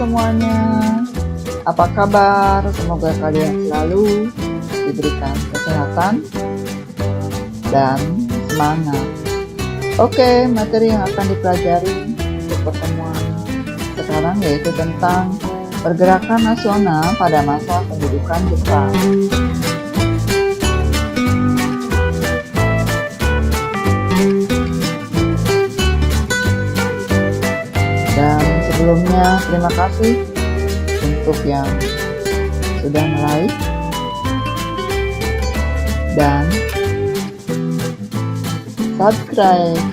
semuanya, apa kabar? Semoga kalian selalu diberikan kesehatan dan semangat. Oke, materi yang akan dipelajari untuk pertemuan sekarang yaitu tentang pergerakan nasional pada masa pendudukan Jepang. Dan sebelumnya terima kasih untuk yang sudah like dan subscribe.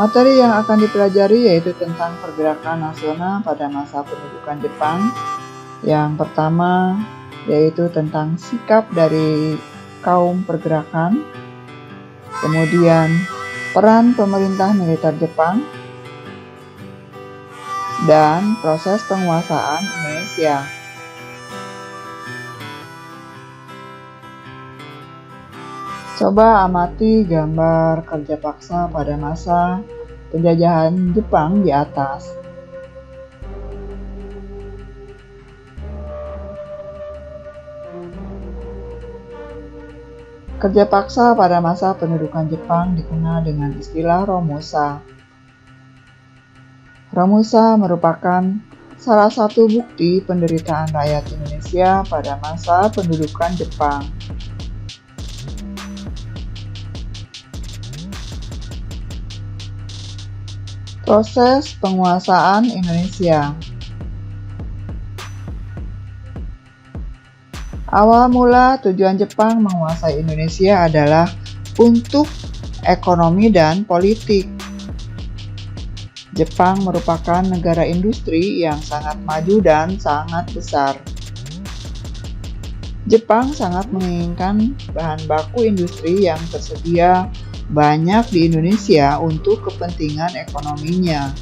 Materi yang akan dipelajari yaitu tentang pergerakan nasional pada masa pendudukan Jepang. Yang pertama yaitu tentang sikap dari kaum pergerakan, kemudian peran pemerintah militer Jepang, dan proses penguasaan Indonesia. Coba amati gambar kerja paksa pada masa penjajahan Jepang di atas. Kerja paksa pada masa pendudukan Jepang dikenal dengan istilah Romusa. Romusa merupakan salah satu bukti penderitaan rakyat Indonesia pada masa pendudukan Jepang. Proses penguasaan Indonesia. Awal mula tujuan Jepang menguasai Indonesia adalah untuk ekonomi dan politik. Jepang merupakan negara industri yang sangat maju dan sangat besar. Jepang sangat menginginkan bahan baku industri yang tersedia banyak di Indonesia untuk kepentingan ekonominya.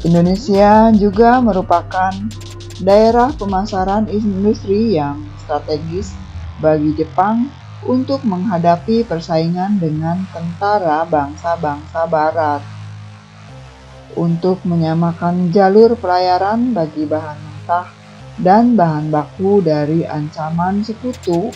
Indonesia juga merupakan daerah pemasaran industri yang strategis bagi Jepang untuk menghadapi persaingan dengan tentara bangsa-bangsa Barat. Untuk menyamakan jalur pelayaran bagi bahan mentah dan bahan baku dari ancaman sekutu,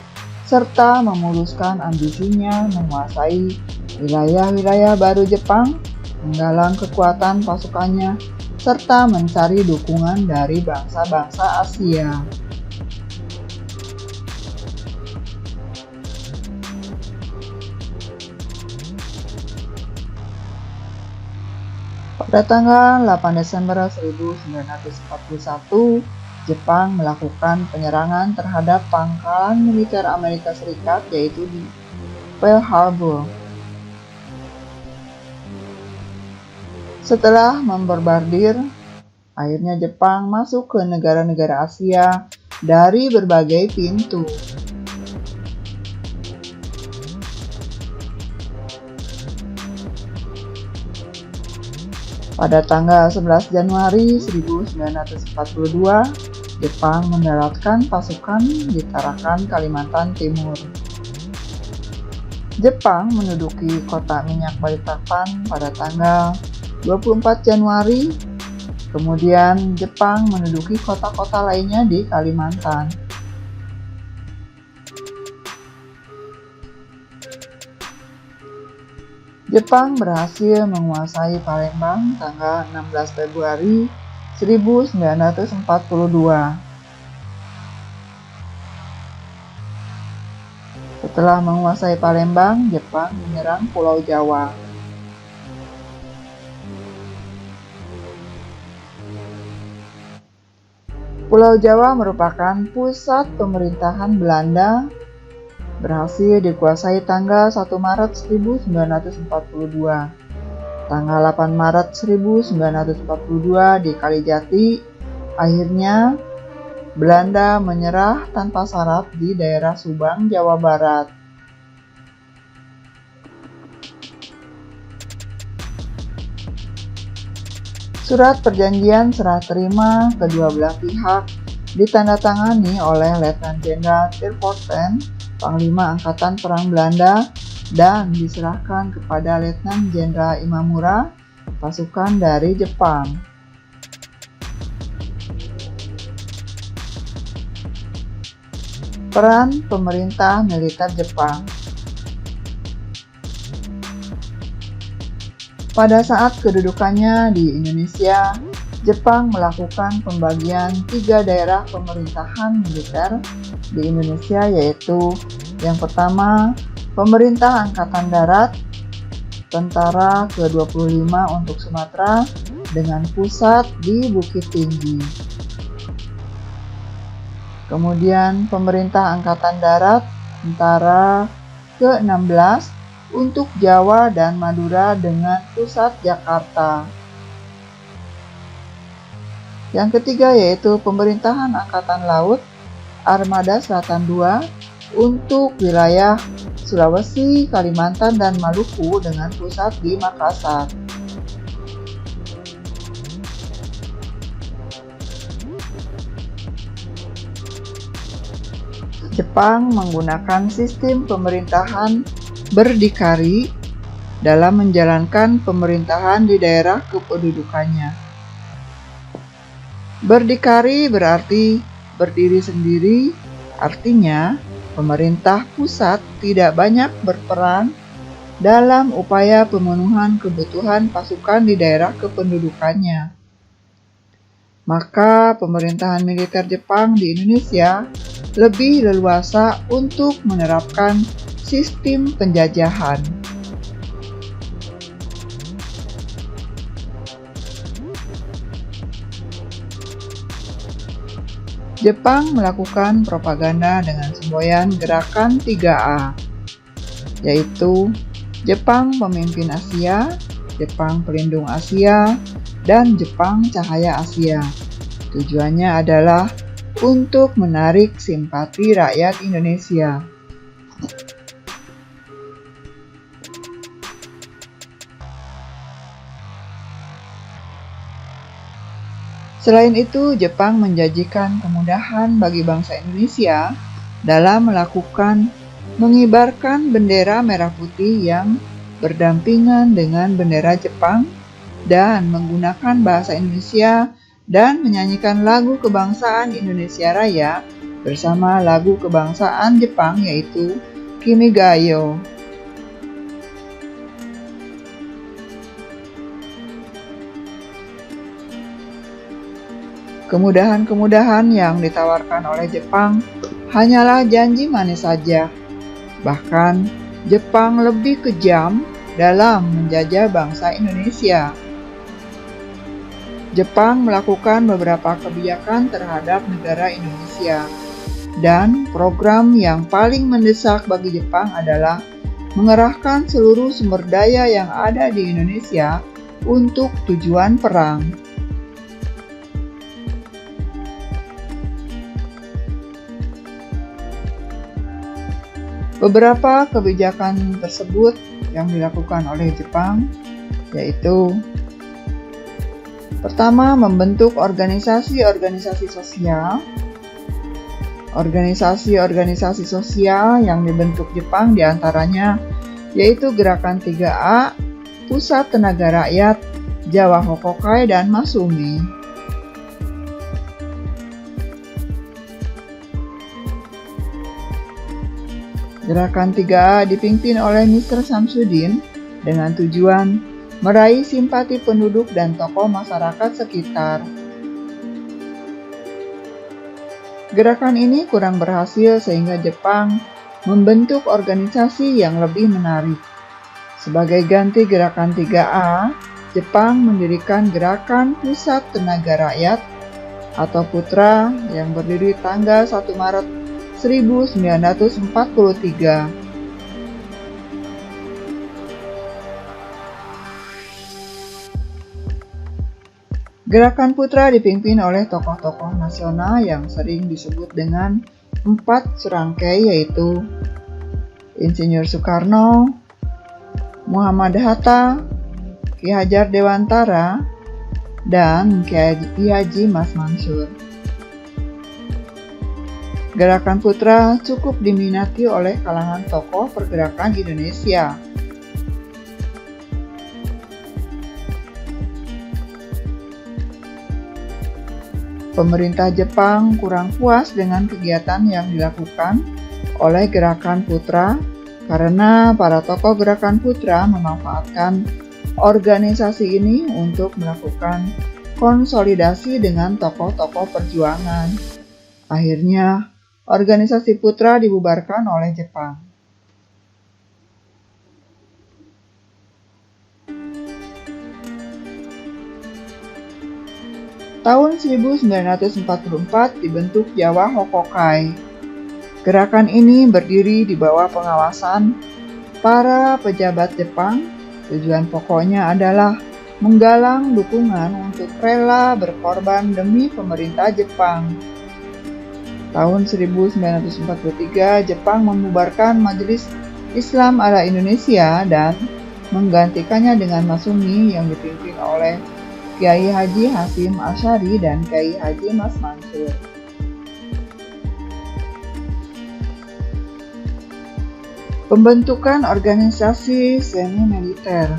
serta memuluskan ambisinya menguasai wilayah-wilayah baru Jepang, menggalang kekuatan pasukannya, serta mencari dukungan dari bangsa-bangsa Asia. Pada tanggal 8 Desember 1941, Jepang melakukan penyerangan terhadap pangkalan militer Amerika Serikat yaitu di Pearl Harbor. Setelah memborbardir, akhirnya Jepang masuk ke negara-negara Asia dari berbagai pintu. Pada tanggal 11 Januari 1942, Jepang mendaratkan pasukan di Tarakan, Kalimantan Timur. Jepang menduduki kota minyak Balikpapan pada tanggal 24 Januari. Kemudian Jepang menduduki kota-kota lainnya di Kalimantan. Jepang berhasil menguasai Palembang tanggal 16 Februari 1942. Setelah menguasai Palembang, Jepang menyerang Pulau Jawa. Pulau Jawa merupakan pusat pemerintahan Belanda, berhasil dikuasai tanggal 1 Maret 1942. Tanggal 8 Maret 1942 di Kalijati, akhirnya Belanda menyerah tanpa syarat di daerah Subang, Jawa Barat. Surat perjanjian serah terima kedua belah pihak ditandatangani oleh Letnan Jenderal Terpoorten, Panglima Angkatan Perang Belanda, dan diserahkan kepada Letnan Jenderal Imamura, pasukan dari Jepang. Peran pemerintah militer Jepang. Pada saat kedudukannya di Indonesia, Jepang melakukan pembagian 3 daerah pemerintahan militer di Indonesia, yaitu yang pertama, Pemerintah Angkatan Darat, Tentara ke-25 untuk Sumatera dengan pusat di Bukit Tinggi. Kemudian Pemerintah Angkatan Darat, Tentara ke-16 untuk Jawa dan Madura dengan pusat Jakarta. Yang ketiga yaitu Pemerintahan Angkatan Laut, Armada Selatan II untuk wilayah Sulawesi, Kalimantan, dan Maluku dengan pusat di Makassar. Jepang menggunakan sistem pemerintahan berdikari dalam menjalankan pemerintahan di daerah kependudukannya. Berdikari berarti berdiri sendiri, artinya pemerintah pusat tidak banyak berperan dalam upaya pemenuhan kebutuhan pasukan di daerah kependudukannya. Maka pemerintahan militer Jepang di Indonesia lebih leluasa untuk menerapkan sistem penjajahan. Jepang melakukan propaganda dengan semboyan gerakan 3A, yaitu Jepang Pemimpin Asia, Jepang Pelindung Asia, dan Jepang Cahaya Asia. Tujuannya adalah untuk menarik simpati rakyat Indonesia. Selain itu, Jepang menjanjikan kemudahan bagi bangsa Indonesia dalam melakukan mengibarkan bendera merah putih yang berdampingan dengan bendera Jepang dan menggunakan bahasa Indonesia dan menyanyikan lagu kebangsaan Indonesia Raya bersama lagu kebangsaan Jepang yaitu Kimi ga Yo. Kemudahan-kemudahan yang ditawarkan oleh Jepang hanyalah janji manis saja. Bahkan, Jepang lebih kejam dalam menjajah bangsa Indonesia. Jepang melakukan beberapa kebijakan terhadap negara Indonesia, dan program yang paling mendesak bagi Jepang adalah mengerahkan seluruh sumber daya yang ada di Indonesia untuk tujuan perang. Beberapa kebijakan tersebut yang dilakukan oleh Jepang yaitu: pertama, membentuk organisasi-organisasi sosial. Organisasi-organisasi sosial yang dibentuk Jepang diantaranya yaitu Gerakan 3A, Pusat Tenaga Rakyat, Jawa Hokokai, dan Masumi. Gerakan 3A dipimpin oleh Mr. Samsudin dengan tujuan meraih simpati penduduk dan tokoh masyarakat sekitar. Gerakan ini kurang berhasil sehingga Jepang membentuk organisasi yang lebih menarik. Sebagai ganti Gerakan 3A, Jepang mendirikan Gerakan Pusat Tenaga Rakyat atau Putra yang berdiri tanggal 1 Maret 1943. Gerakan Putra dipimpin oleh tokoh-tokoh nasional yang sering disebut dengan 4 serangkai yaitu Insinyur Soekarno, Muhammad Hatta, Ki Hajar Dewantara, dan Kiai Haji Mas Mansur. Gerakan Putra cukup diminati oleh kalangan tokoh pergerakan Indonesia. Pemerintah Jepang kurang puas dengan kegiatan yang dilakukan oleh Gerakan Putra karena para tokoh Gerakan Putra memanfaatkan organisasi ini untuk melakukan konsolidasi dengan tokoh-tokoh perjuangan. Akhirnya, organisasi Putra dibubarkan oleh Jepang. Tahun 1944 dibentuk Jawa Hokokai. Gerakan ini berdiri di bawah pengawasan para pejabat Jepang. Tujuan pokoknya adalah menggalang dukungan untuk rela berkorban demi pemerintah Jepang. Tahun 1943, Jepang membubarkan Majelis Islam ala Indonesia dan menggantikannya dengan Masumi yang dipimpin oleh Kiai Haji Hasyim Asy'ari dan Kiai Haji Mas Mansur. Pembentukan organisasi semi-militer.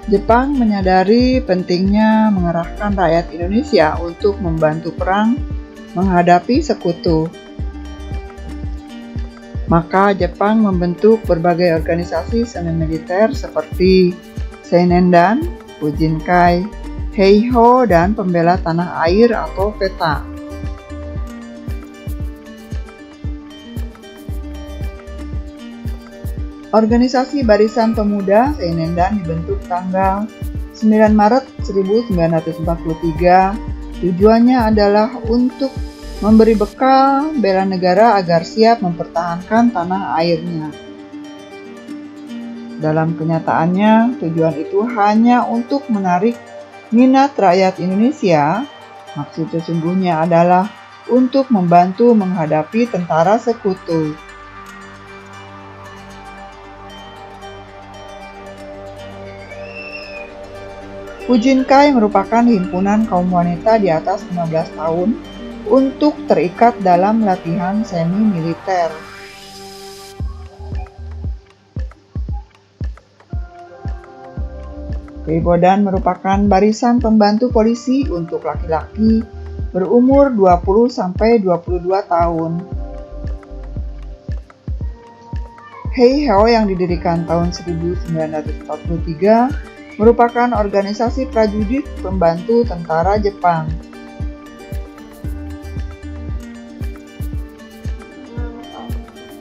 Jepang menyadari pentingnya mengerahkan rakyat Indonesia untuk membantu perang menghadapi sekutu. Maka Jepang membentuk berbagai organisasi semi-militer seperti Seinendan, Ujinkai, Heiho, dan Pembela Tanah Air atau PETA. Organisasi Barisan Pemuda Seinendan dibentuk tanggal 9 Maret 1943. Tujuannya adalah untuk memberi bekal bela negara agar siap mempertahankan tanah airnya. Dalam kenyataannya, tujuan itu hanya untuk menarik minat rakyat Indonesia. Maksud sesungguhnya adalah untuk membantu menghadapi tentara sekutu. Ujinkai merupakan himpunan kaum wanita di atas 15 tahun untuk terikat dalam latihan semi-militer. Keibodan merupakan barisan pembantu polisi untuk laki-laki berumur 20-22 tahun. Heiho yang didirikan tahun 1943 merupakan organisasi prajurit pembantu tentara Jepang.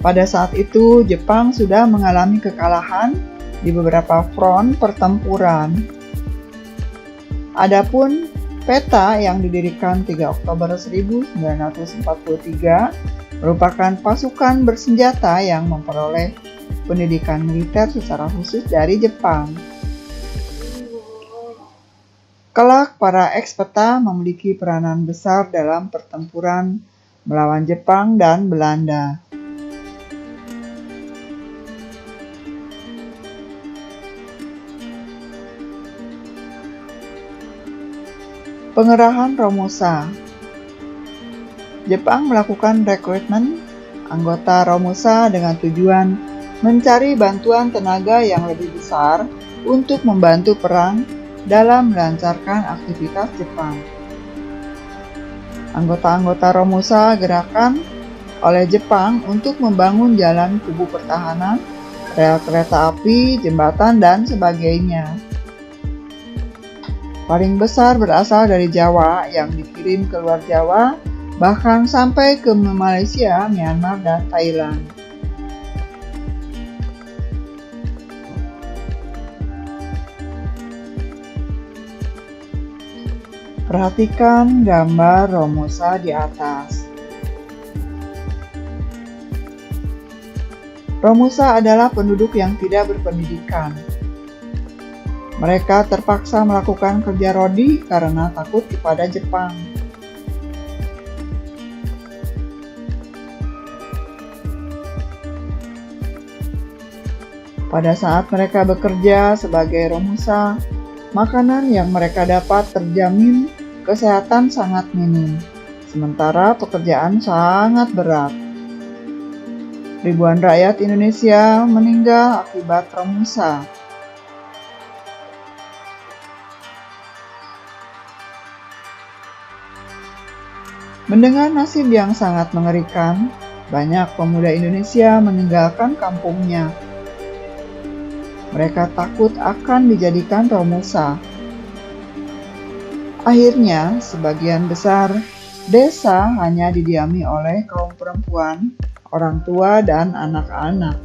Pada saat itu, Jepang sudah mengalami kekalahan di beberapa front pertempuran. Adapun PETA yang didirikan 3 Oktober 1943 merupakan pasukan bersenjata yang memperoleh pendidikan militer secara khusus dari Jepang. Kelak para ex-PETA memiliki peranan besar dalam pertempuran melawan Jepang dan Belanda. Pengerahan Romusa. Jepang melakukan rekrutmen anggota Romusa dengan tujuan mencari bantuan tenaga yang lebih besar untuk membantu perang dalam melancarkan aktivitas Jepang. Anggota-anggota Romusa gerakan oleh Jepang untuk membangun jalan kubu pertahanan, rel kereta api, jembatan, dan sebagainya. Paling besar berasal dari Jawa yang dikirim ke luar Jawa, bahkan sampai ke Malaysia, Myanmar, dan Thailand. Perhatikan gambar Romusa di atas. Romusa adalah penduduk yang tidak berpendidikan. Mereka terpaksa melakukan kerja rodi karena takut kepada Jepang. Pada saat mereka bekerja sebagai Romusa, Makanan yang mereka dapat terjamin kesehatan sangat minim, sementara pekerjaan sangat berat. Ribuan rakyat Indonesia meninggal akibat Romusa. Mendengar nasib yang sangat mengerikan, banyak pemuda Indonesia meninggalkan kampungnya. Mereka takut akan dijadikan Romusa. Akhirnya, sebagian besar desa hanya didiami oleh kaum perempuan, orang tua, dan anak-anak.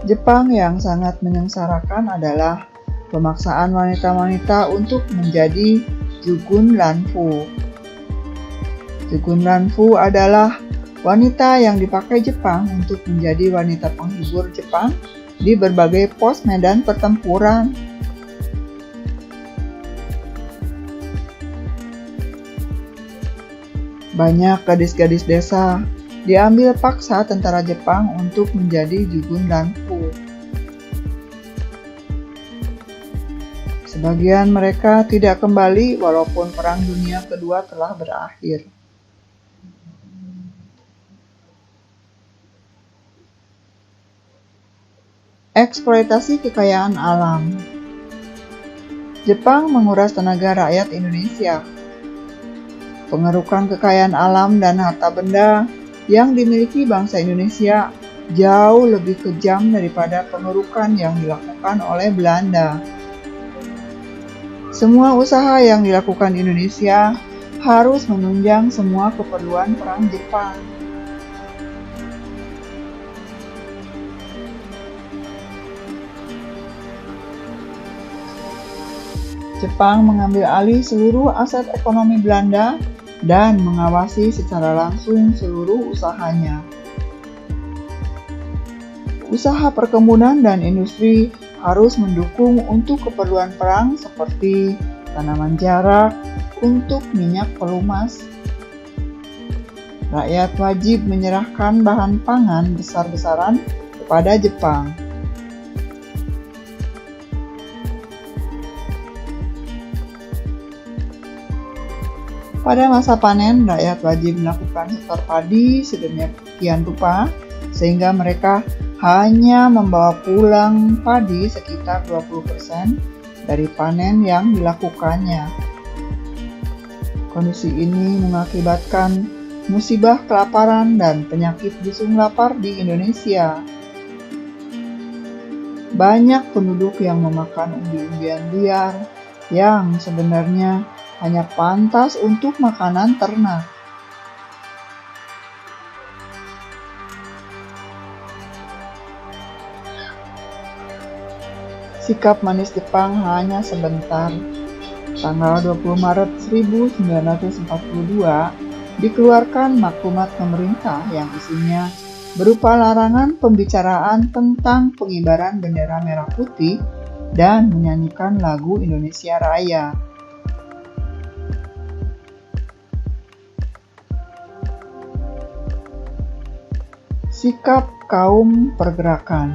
Jepang yang sangat menyengsarakan adalah pemaksaan wanita-wanita untuk menjadi Jugun Ranfu. Jugun Ranfu adalah wanita yang dipakai Jepang untuk menjadi wanita penghibur Jepang di berbagai pos medan pertempuran. Banyak gadis-gadis desa diambil paksa tentara Jepang untuk menjadi Jugun Ranfu. Sebagian mereka tidak kembali walaupun Perang Dunia Kedua telah berakhir. Eksploitasi kekayaan alam. Jepang menguras tenaga rakyat Indonesia. Pengerukan kekayaan alam dan harta benda yang dimiliki bangsa Indonesia jauh lebih kejam daripada pengerukan yang dilakukan oleh Belanda. Semua usaha yang dilakukan Indonesia harus menunjang semua keperluan perang Jepang. Jepang mengambil alih seluruh aset ekonomi Belanda dan mengawasi secara langsung seluruh usahanya. Usaha perkebunan dan industri harus mendukung untuk keperluan perang seperti tanaman jarak untuk minyak pelumas. Rakyat wajib menyerahkan bahan pangan besar-besaran kepada Jepang. Pada masa panen, rakyat wajib melakukan setor padi sedemikian rupa sehingga mereka hanya membawa pulang padi sekitar 20% dari panen yang dilakukannya. Kondisi ini mengakibatkan musibah kelaparan dan penyakit busung lapar di Indonesia. Banyak penduduk yang memakan umbi-umbian liar yang sebenarnya hanya pantas untuk makanan ternak. Sikap manis Jepang hanya sebentar. Tanggal 20 Maret 1942 dikeluarkan maklumat pemerintah yang isinya berupa larangan pembicaraan tentang pengibaran bendera merah putih dan menyanyikan lagu Indonesia Raya. Sikap kaum pergerakan.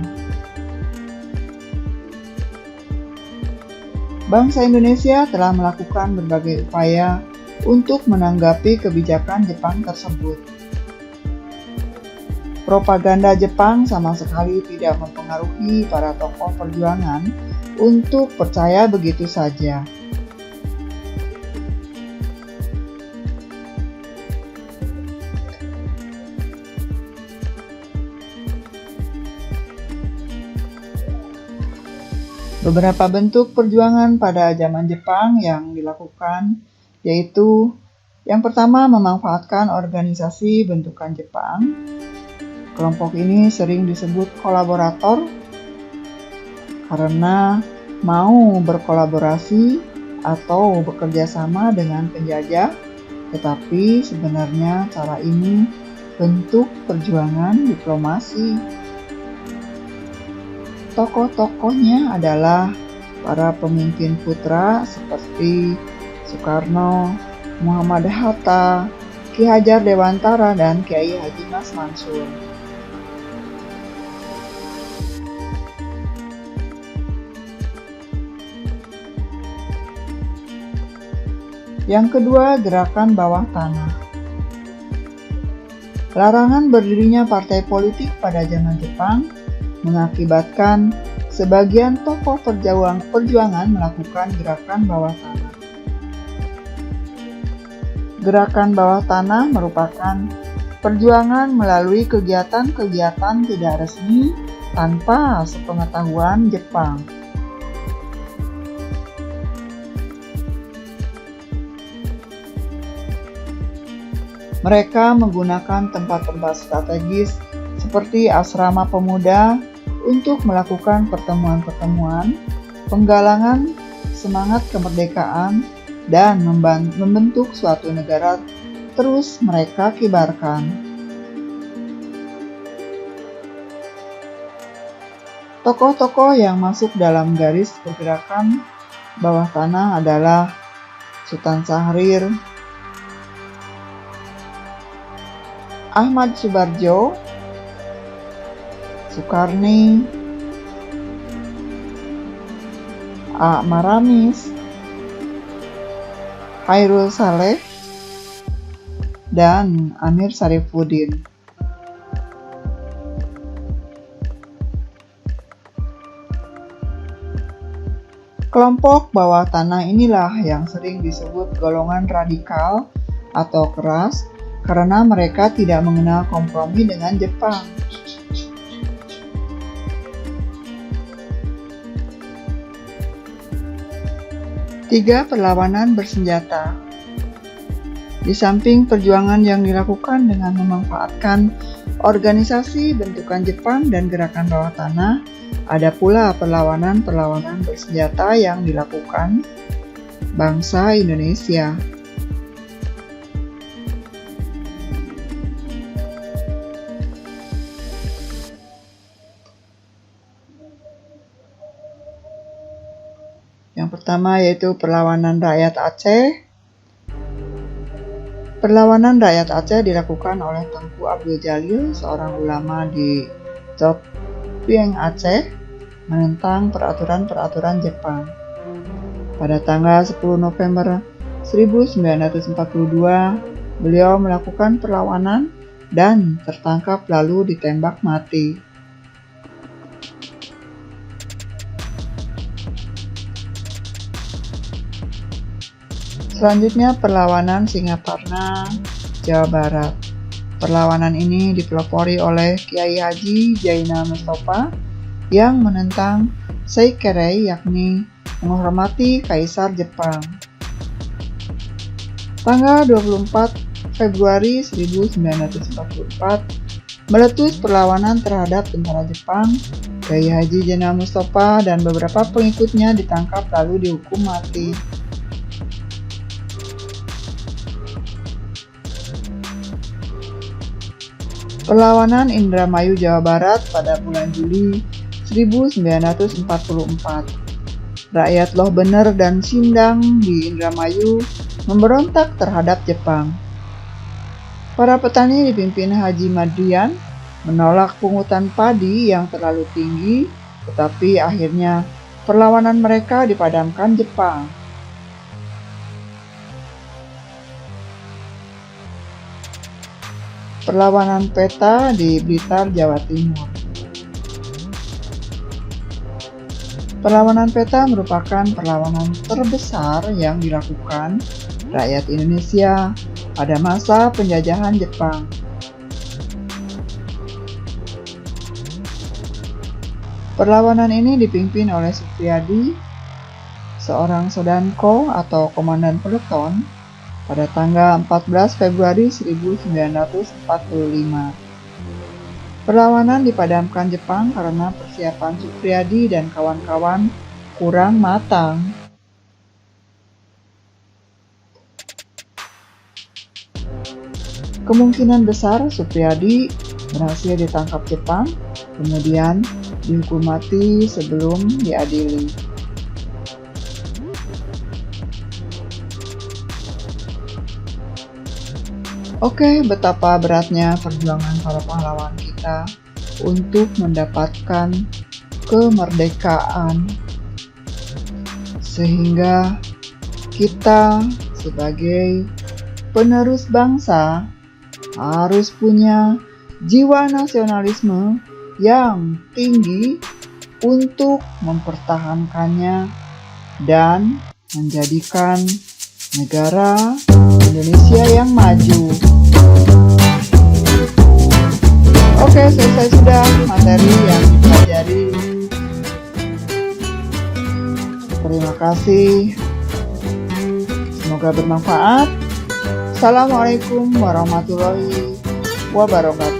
Bangsa Indonesia telah melakukan berbagai upaya untuk menanggapi kebijakan Jepang tersebut. Propaganda Jepang sama sekali tidak mempengaruhi para tokoh perjuangan untuk percaya begitu saja. Beberapa bentuk perjuangan pada zaman Jepang yang dilakukan yaitu yang pertama memanfaatkan organisasi bentukan Jepang. Kelompok ini sering disebut kolaborator karena mau berkolaborasi atau bekerja sama dengan penjajah, tetapi sebenarnya cara ini bentuk perjuangan diplomasi. Tokoh-tokohnya adalah para pemimpin putra seperti Soekarno, Muhammad Hatta, Ki Hajar Dewantara, dan Kiai Haji Mas Mansur. Yang kedua, gerakan bawah tanah. Larangan berdirinya partai politik pada zaman Jepang mengakibatkan sebagian tokoh perjuangan melakukan gerakan bawah tanah. Gerakan bawah tanah merupakan perjuangan melalui kegiatan-kegiatan tidak resmi tanpa sepengetahuan Jepang. Mereka menggunakan tempat-tempat strategis seperti asrama pemuda untuk melakukan pertemuan-pertemuan, penggalangan semangat kemerdekaan, dan membentuk suatu negara terus mereka kibarkan. Tokoh-tokoh yang masuk dalam garis pergerakan bawah tanah adalah Sultan Syahrir, Ahmad Subarjo, Sukarni, A. Maramis, Hairul Saleh, dan Amir Syarifuddin. Kelompok bawah tanah inilah yang sering disebut golongan radikal atau keras karena mereka tidak mengenal kompromi dengan Jepang. Tiga, perlawanan bersenjata. Di samping perjuangan yang dilakukan dengan memanfaatkan organisasi bentukan Jepang dan gerakan bawah tanah, ada pula perlawanan-perlawanan bersenjata yang dilakukan bangsa Indonesia. Yang pertama yaitu perlawanan rakyat Aceh. Perlawanan rakyat Aceh dilakukan oleh Tengku Abdul Jalil, seorang ulama di Copieng, Aceh, menentang peraturan-peraturan Jepang. Pada tanggal 10 November 1942, beliau melakukan perlawanan dan tertangkap lalu ditembak mati. Selanjutnya, perlawanan Singaparna, Jawa Barat. Perlawanan ini dipelopori oleh Kiai Haji Jainal Mustafa yang menentang Seikerei, yakni menghormati Kaisar Jepang. Tanggal 24 Februari 1944, meletus perlawanan terhadap tentara Jepang. Kiai Haji Jainal Mustafa dan beberapa pengikutnya ditangkap lalu dihukum mati. Perlawanan Indramayu, Jawa Barat pada bulan Juli 1944. Rakyat Loh Bener dan Sindang di Indramayu memberontak terhadap Jepang. Para petani dipimpin Haji Madrian menolak pungutan padi yang terlalu tinggi, tetapi akhirnya perlawanan mereka dipadamkan Jepang. Perlawanan Peta di Blitar, Jawa Timur. Perlawanan Peta merupakan perlawanan terbesar yang dilakukan rakyat Indonesia pada masa penjajahan Jepang. Perlawanan ini dipimpin oleh Supriyadi, seorang sodanko atau komandan peleton, pada tanggal 14 Februari 1945. Perlawanan dipadamkan Jepang karena persiapan Supriyadi dan kawan-kawan kurang matang. Kemungkinan besar Supriyadi berhasil ditangkap Jepang, kemudian dihukum mati sebelum diadili. Oke, betapa beratnya perjuangan para pahlawan kita untuk mendapatkan kemerdekaan, sehingga kita sebagai penerus bangsa harus punya jiwa nasionalisme yang tinggi untuk mempertahankannya dan menjadikan negara Indonesia yang maju. Oke, selesai sudah materi yang dipelajari. Terima kasih. Semoga bermanfaat. Assalamualaikum warahmatullahi wabarakatuh.